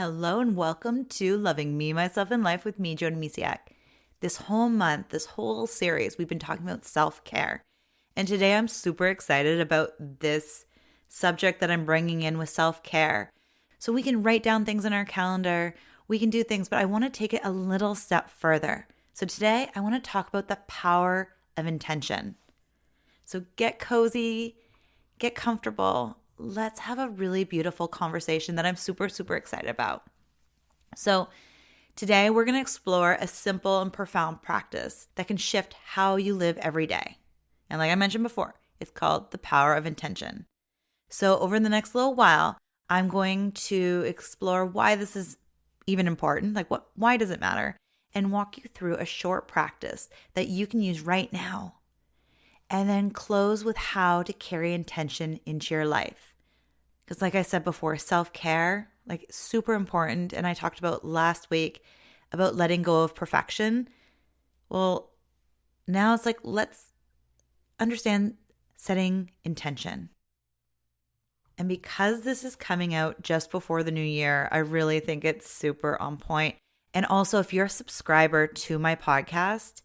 Hello and welcome to Loving Me, Myself, and Life with me, Jody Misiak. This whole month, this whole series, we've been talking about self-care. And today I'm super excited about this subject that I'm bringing in with self-care. So we can write down things in our calendar, we can do things, but I want to take it a little step further. So today I want to talk about the power of intention. So get cozy, get comfortable. Let's have a really beautiful conversation that I'm super, super excited about. So today we're going to explore a simple and profound practice that can shift how you live every day. And like I mentioned before, it's called the power of intention. So over the next little while, I'm going to explore why this is even important, why does it matter, and walk you through a short practice that you can use right now. And then close with how to carry intention into your life. Because like I said before, self-care, super important. And I talked about last week about letting go of perfection. Well, now it's let's understand setting intention. And because this is coming out just before the new year, I really think it's super on point. And also, if you're a subscriber to my podcast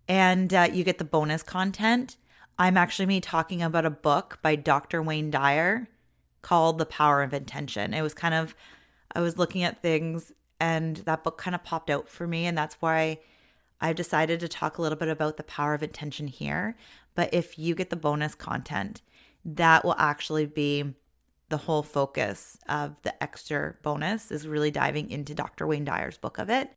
and you get the bonus content, I'm actually talking about a book by Dr. Wayne Dyer called The Power of Intention. It was I was looking at things and that book kind of popped out for me. And that's why I've decided to talk a little bit about the power of intention here. But if you get the bonus content, that will actually be the whole focus of the extra bonus is really diving into Dr. Wayne Dyer's book of it.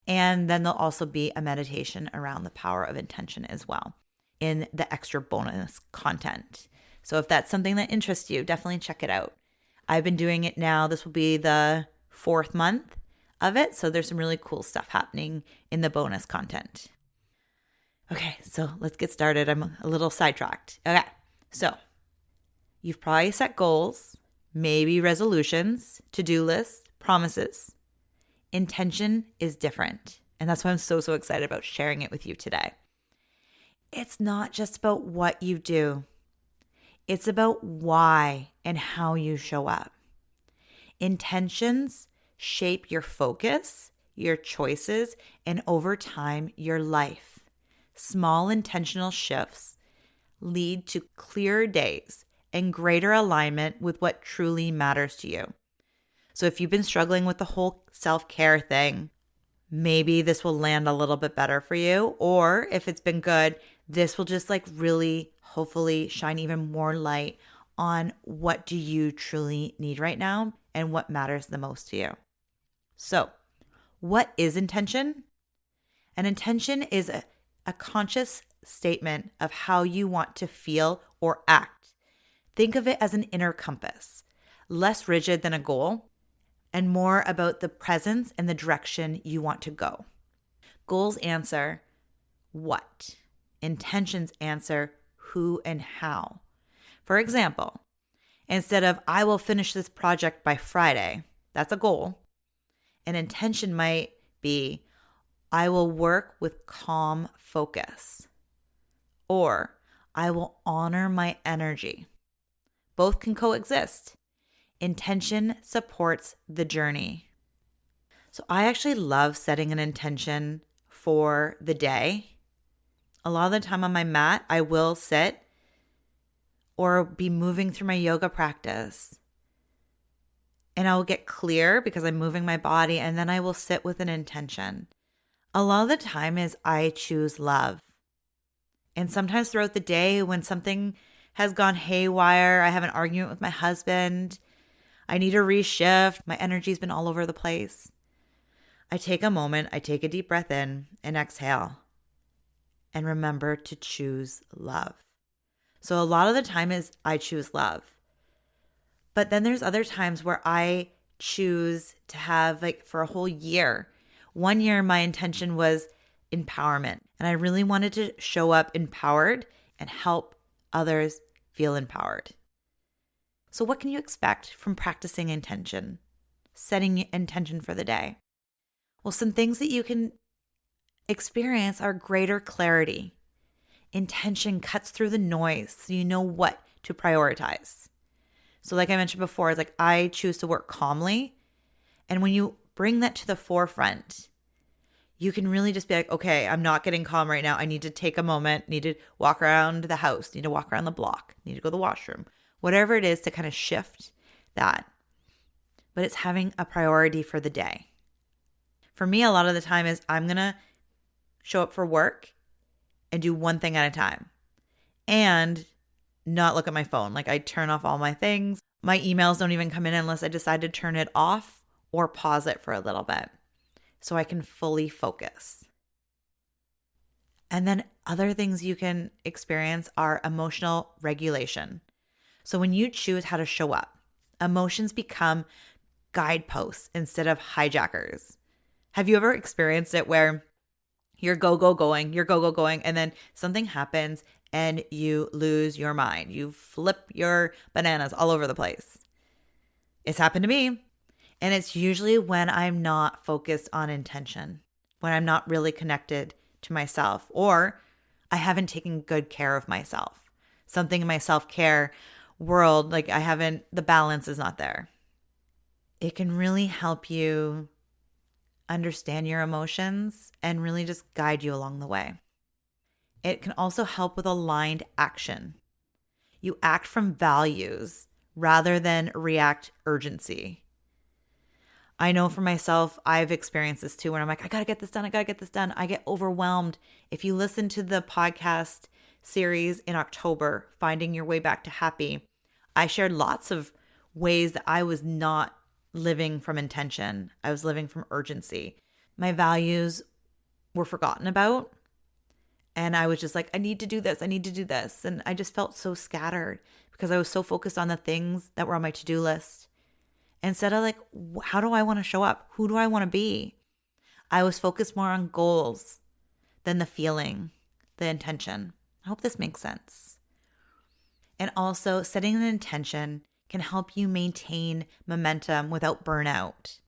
And then there'll also be a meditation around the power of intention as well in the extra bonus content. So if that's something that interests you, definitely check it out. I've been doing it now. This will be the 4th month of it. So there's some really cool stuff happening in the bonus content. Okay, so let's get started. I'm a little sidetracked. Okay, so you've probably set goals, maybe resolutions, to-do lists, promises. Intention is different. And that's why I'm so, so excited about sharing it with you today. It's not just about what you do. It's about why and how you show up. Intentions shape your focus, your choices, and over time, your life. Small intentional shifts lead to clearer days and greater alignment with what truly matters to you. So if you've been struggling with the whole self-care thing, maybe this will land a little bit better for you. Or if it's been good, this will just really hopefully shine even more light on what do you truly need right now and what matters the most to you. So what is intention? An intention is a conscious statement of how you want to feel or act. Think of it as an inner compass, less rigid than a goal and more about the presence and the direction you want to go. Goals answer what? Intentions answer who and how. For example, instead of I will finish this project by Friday, that's a goal. An intention might be I will work with calm focus, or I will honor my energy. Both can coexist. Intention supports the journey. So I actually love setting an intention for the day. A lot of the time on my mat, I will sit or be moving through my yoga practice. And I will get clear because I'm moving my body, and then I will sit with an intention. A lot of the time is I choose love. And sometimes throughout the day when something has gone haywire, I have an argument with my husband, I need a reshift, my energy's been all over the place. I take a moment, I take a deep breath in and exhale. And remember to choose love. So a lot of the time is I choose love. But then there's other times where I choose to have for a whole year. One year, my intention was empowerment. And I really wanted to show up empowered and help others feel empowered. So what can you expect from practicing intention, setting intention for the day? Well, some things that you can experience are greater clarity. Intention cuts through the noise so you know what to prioritize. So like I mentioned before, it's I choose to work calmly And when you bring that to the forefront, you can really just be like, okay, I'm not getting calm right now. I need to take a moment, need to walk around the house, need to walk around the block, need to go to the washroom, whatever it is to kind of shift that. But it's having a priority for the day. For me, a lot of the time is I'm going to show up for work and do one thing at a time and not look at my phone. Like I turn off all my things. My emails don't even come in unless I decide to turn it off or pause it for a little bit so I can fully focus. And then other things you can experience are emotional regulation. So when you choose how to show up, emotions become guideposts instead of hijackers. Have you ever experienced it where you're going, and then something happens and you lose your mind? You flip your bananas all over the place. It's happened to me. And it's usually when I'm not focused on intention, when I'm not really connected to myself, or I haven't taken good care of myself. Something in my self-care world, like the balance is not there. It can really help you understand your emotions and really just guide you along the way. It can also help with aligned action. You act from values rather than react urgency. I know for myself, I've experienced this too, where I'm like, I gotta get this done. I get overwhelmed. If you listen to the podcast series in October, Finding Your Way Back to Happy, I shared lots of ways that I was not living from intention. I was living from urgency. My values were forgotten about. And I was just like, I need to do this. And I just felt so scattered because I was so focused on the things that were on my to-do list. Instead of like, how do I want to show up? Who do I want to be? I was focused more on goals than the feeling, the intention. I hope this makes sense. And also, setting an intention can help you maintain momentum without burnout,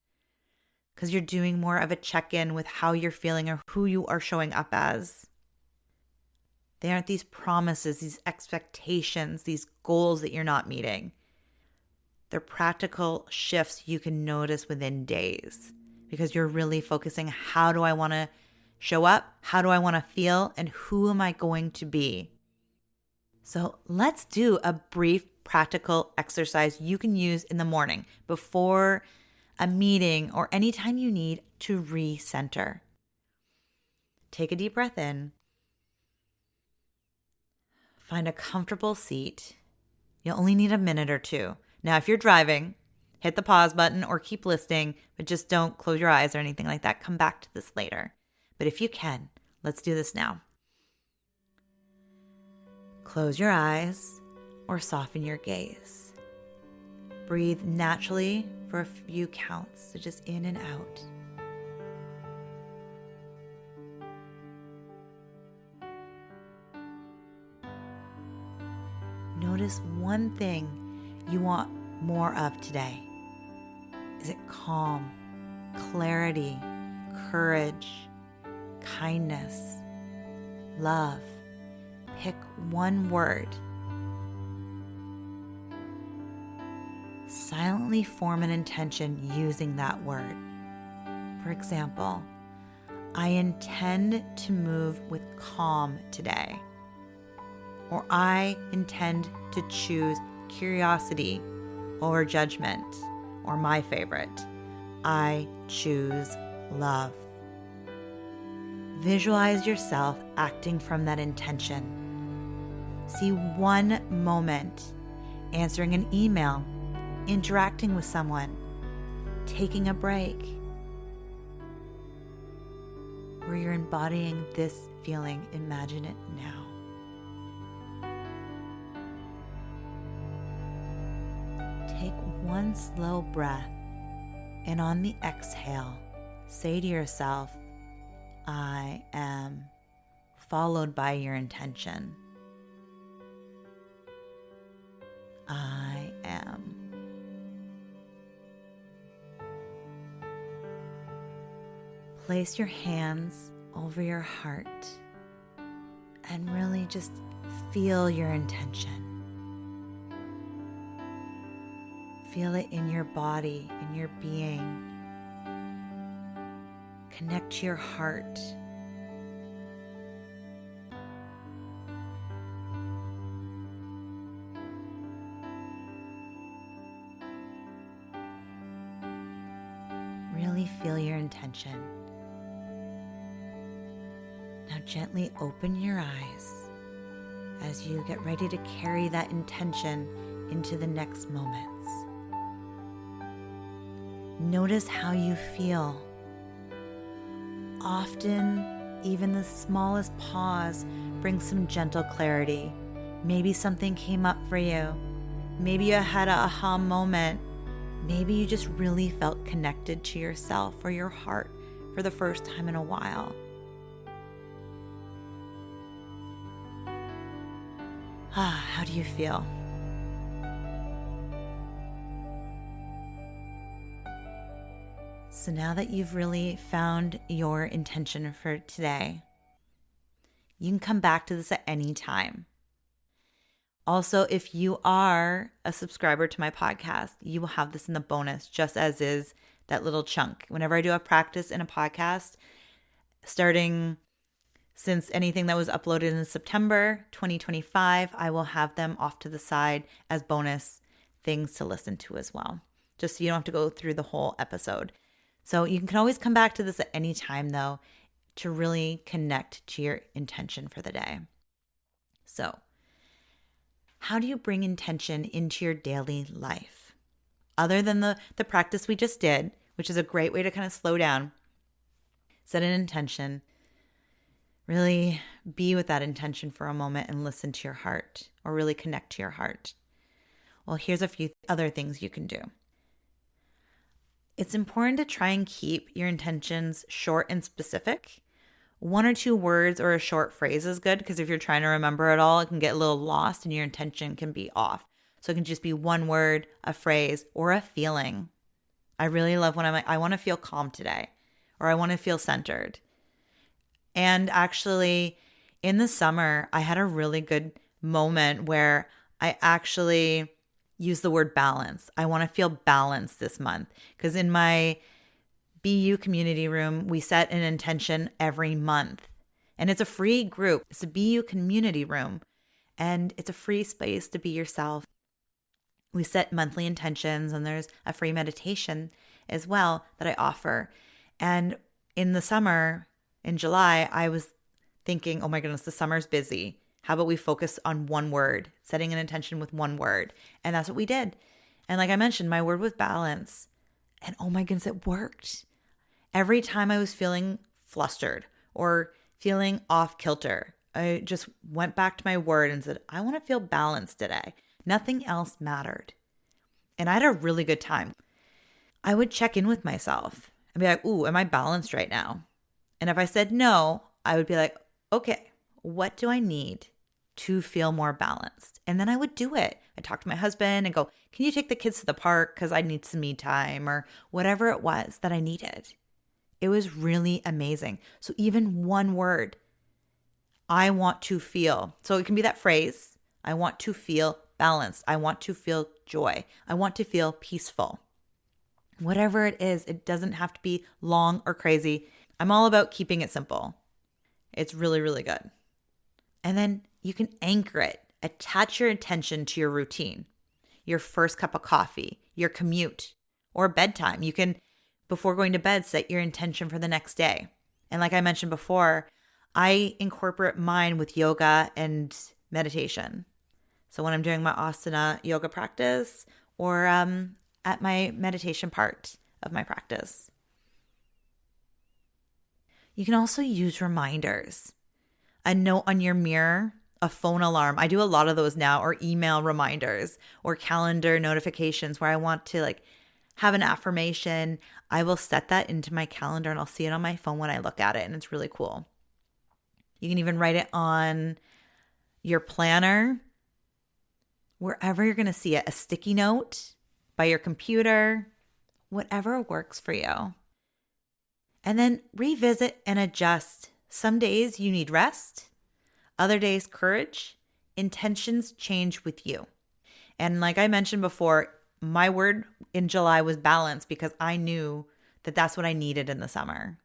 because you're doing more of a check-in with how you're feeling or who you are showing up as. They aren't these promises, these expectations, these goals that you're not meeting. They're practical shifts you can notice within days, because you're really focusing, how do I want to show up? How do I want to feel? And who am I going to be? So let's do a brief practical exercise you can use in the morning before a meeting or anytime you need to recenter. Take a deep breath in. Find a comfortable seat. You'll only need a minute or two. Now, if you're driving, hit the pause button or keep listening, but just don't close your eyes or anything like that. Come back to this later. But if you can, let's do this now. Close your eyes or soften your gaze. Breathe naturally for a few counts, so just in and out. Notice one thing you want more of today. Is it calm, clarity, courage, kindness, love? Pick one word. Silently form an intention using that word. For example, I intend to move with calm today. Or I intend to choose curiosity over judgment. Or my favorite, I choose love. Visualize yourself acting from that intention. See one moment, answering an email, interacting with someone, taking a break, where you're embodying this feeling. Imagine it now. Take one slow breath, and on the exhale, say to yourself, I am, followed by your intention. I am. Place your hands over your heart and really just feel your intention. Feel it in your body, in your being. Connect to your heart. Really feel your intention. Now gently open your eyes as you get ready to carry that intention into the next moments. Notice how you feel. Often, even the smallest pause brings some gentle clarity. Maybe something came up for you. Maybe you had an aha moment. Maybe you just really felt connected to yourself or your heart for the first time in a while. How do you feel? So now that you've really found your intention for today, you can come back to this at any time. Also, if you are a subscriber to my podcast, you will have this in the bonus, just as is that little chunk. Whenever I do a practice in a podcast, starting since anything that was uploaded in September 2025, I will have them off to the side as bonus things to listen to as well, just so you don't have to go through the whole episode. So you can always come back to this at any time, though, to really connect to your intention for the day. So, how do you bring intention into your daily life? Other than the practice we just did, which is a great way to kind of slow down, set an intention, really be with that intention for a moment and listen to your heart, or really connect to your heart. Well, here's a few other things you can do. It's important to try and keep your intentions short and specific. 1 or 2 words or a short phrase is good, because if you're trying to remember it all, it can get a little lost and your intention can be off. So it can just be 1 word, a phrase, or a feeling. I really love when I'm like, I want to feel calm today, or I want to feel centered. And actually, in the summer, I had a really good moment where I actually used the word balance. I want to feel balanced this month, because in my BU community room, we set an intention every month. And it's a free group. It's a BU community room. And it's a free space to be yourself. We set monthly intentions, and there's a free meditation as well that I offer. And in the summer, in July, I was thinking, oh my goodness, the summer's busy. How about we focus on 1 word, setting an intention with 1 word? And that's what we did. And like I mentioned, my word was balance. And oh my goodness, it worked. Every time I was feeling flustered or feeling off kilter, I just went back to my word and said, I want to feel balanced today. Nothing else mattered. And I had a really good time. I would check in with myself and be like, ooh, am I balanced right now? And if I said no, I would be like, okay, what do I need to feel more balanced? And then I would do it. I'd talk to my husband and go, can you take the kids to the park because I need some me time, or whatever it was that I needed. It was really amazing. So even 1 word, I want to feel. So it can be that phrase, I want to feel balanced. I want to feel joy. I want to feel peaceful. Whatever it is, it doesn't have to be long or crazy. I'm all about keeping it simple. It's really, really good. And then you can anchor it. Attach your attention to your routine, your first cup of coffee, your commute, or bedtime. You can, before going to bed, set your intention for the next day. And like I mentioned before, I incorporate mine with yoga and meditation. So when I'm doing my asana yoga practice, or at my meditation part of my practice. You can also use reminders. A note on your mirror, a phone alarm. I do a lot of those now, or email reminders or calendar notifications where I want to have an affirmation. I will set that into my calendar and I'll see it on my phone when I look at it, and it's really cool. You can even write it on your planner, wherever you're going to see it, a sticky note by your computer, whatever works for you. And then revisit and adjust. Some days you need rest, other days courage. Intentions change with you. And like I mentioned before, my word in July was balance, because I knew that that's what I needed in the summer.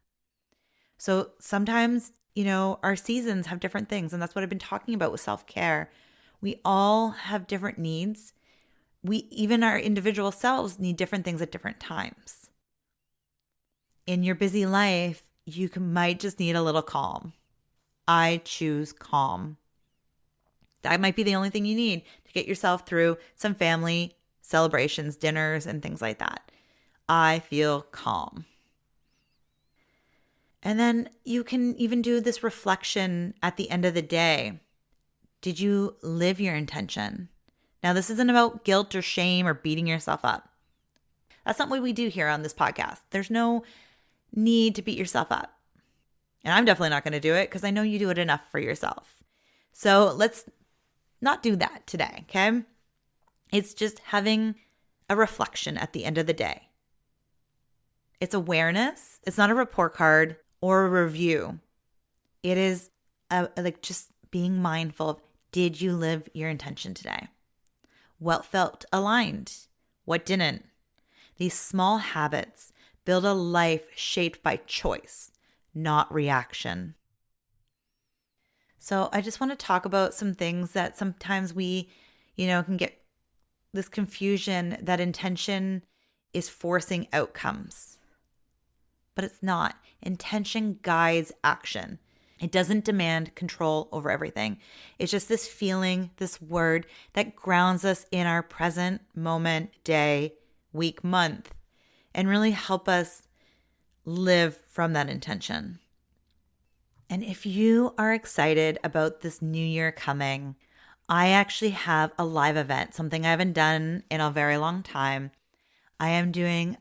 So sometimes, our seasons have different things. And that's what I've been talking about with self-care. We all have different needs. Even our individual selves need different things at different times. In your busy life, you might just need a little calm. I choose calm. That might be the only thing you need to get yourself through some family celebrations, dinners, and things like that. I feel calm. And then you can even do this reflection at the end of the day. Did you live your intention? Now, this isn't about guilt or shame or beating yourself up. That's not what we do here on this podcast. There's no need to beat yourself up. And I'm definitely not going to do it because I know you do it enough for yourself. So let's not do that today, okay? It's just having a reflection at the end of the day. It's awareness. It's not a report card or a review. It is just being mindful of, did you live your intention today? What felt aligned? What didn't? These small habits build a life shaped by choice, not reaction. So I just want to talk about some things that sometimes we, can get this confusion that intention is forcing outcomes. But it's not. Intention guides action. It doesn't demand control over everything. It's just this feeling, this word that grounds us in our present moment, day, week, month, and really help us live from that intention. And if you are excited about this new year coming, I actually have a live event, something I haven't done in a very long time. I am doing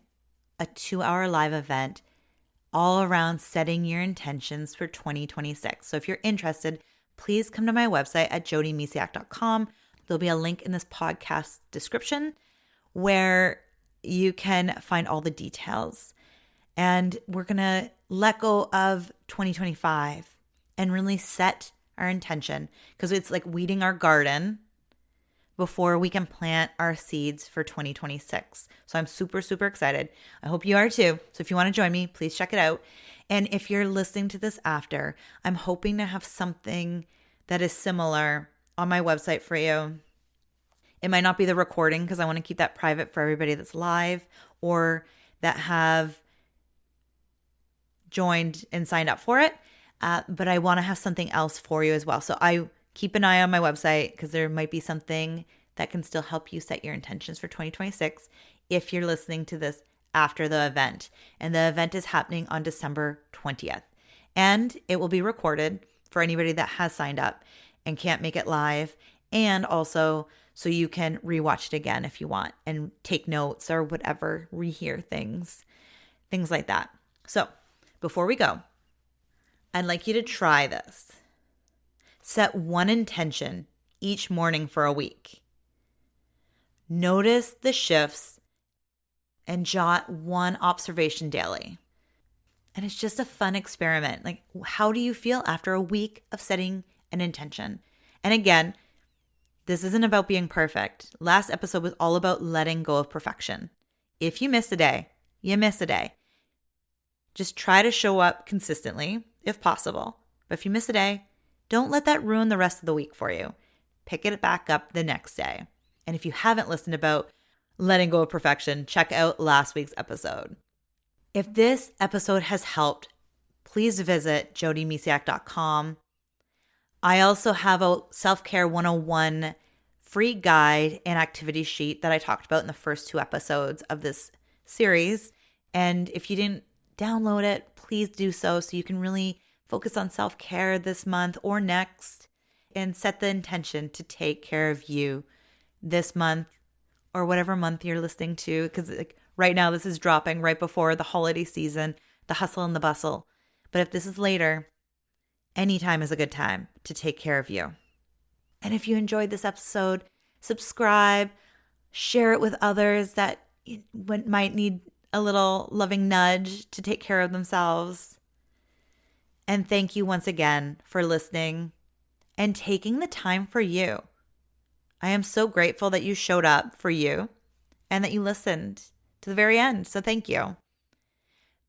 a 2-hour live event all around setting your intentions for 2026. So if you're interested, please come to my website at jodymisiak.com. There'll be a link in this podcast description where you can find all the details. And we're going to let go of 2025 and really set our intention, because it's like weeding our garden before we can plant our seeds for 2026. So I'm super, super excited. I hope you are too. So if you want to join me, please check it out. And if you're listening to this after, I'm hoping to have something that is similar on my website for you. It might not be the recording because I want to keep that private for everybody that's live or that have joined and signed up for it. But I want to have something else for you as well. So I keep an eye on my website because there might be something that can still help you set your intentions for 2026 if you're listening to this after the event. And the event is happening on December 20th. And it will be recorded for anybody that has signed up and can't make it live. And also so you can rewatch it again if you want and take notes or whatever, rehear things like that. So before we go, I'd like you to try this. Set one intention each morning for a week. Notice the shifts and jot one observation daily. And it's just a fun experiment. Like, how do you feel after a week of setting an intention? And again, this isn't about being perfect. Last episode was all about letting go of perfection. If you miss a day, you miss a day. Just try to show up consistently, if possible. But if you miss a day, don't let that ruin the rest of the week for you. Pick it back up the next day. And if you haven't listened about letting go of perfection, check out last week's episode. If this episode has helped, please visit jodymisiak.com. I also have a Self-Care 101 free guide and activity sheet that I talked about in the first 2 episodes of this series. And if you didn't download it, please do so you can really focus on self-care this month or next and set the intention to take care of you this month or whatever month you're listening to. Because right now this is dropping right before the holiday season, the hustle and the bustle. But if this is later, any time is a good time to take care of you. And if you enjoyed this episode, subscribe, share it with others that might need a little loving nudge to take care of themselves. And thank you once again for listening and taking the time for you. I am so grateful that you showed up for you and that you listened to the very end. So thank you.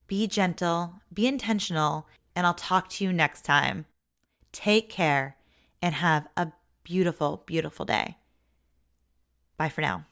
Be gentle, be intentional, and I'll talk to you next time. Take care and have a beautiful, beautiful day. Bye for now.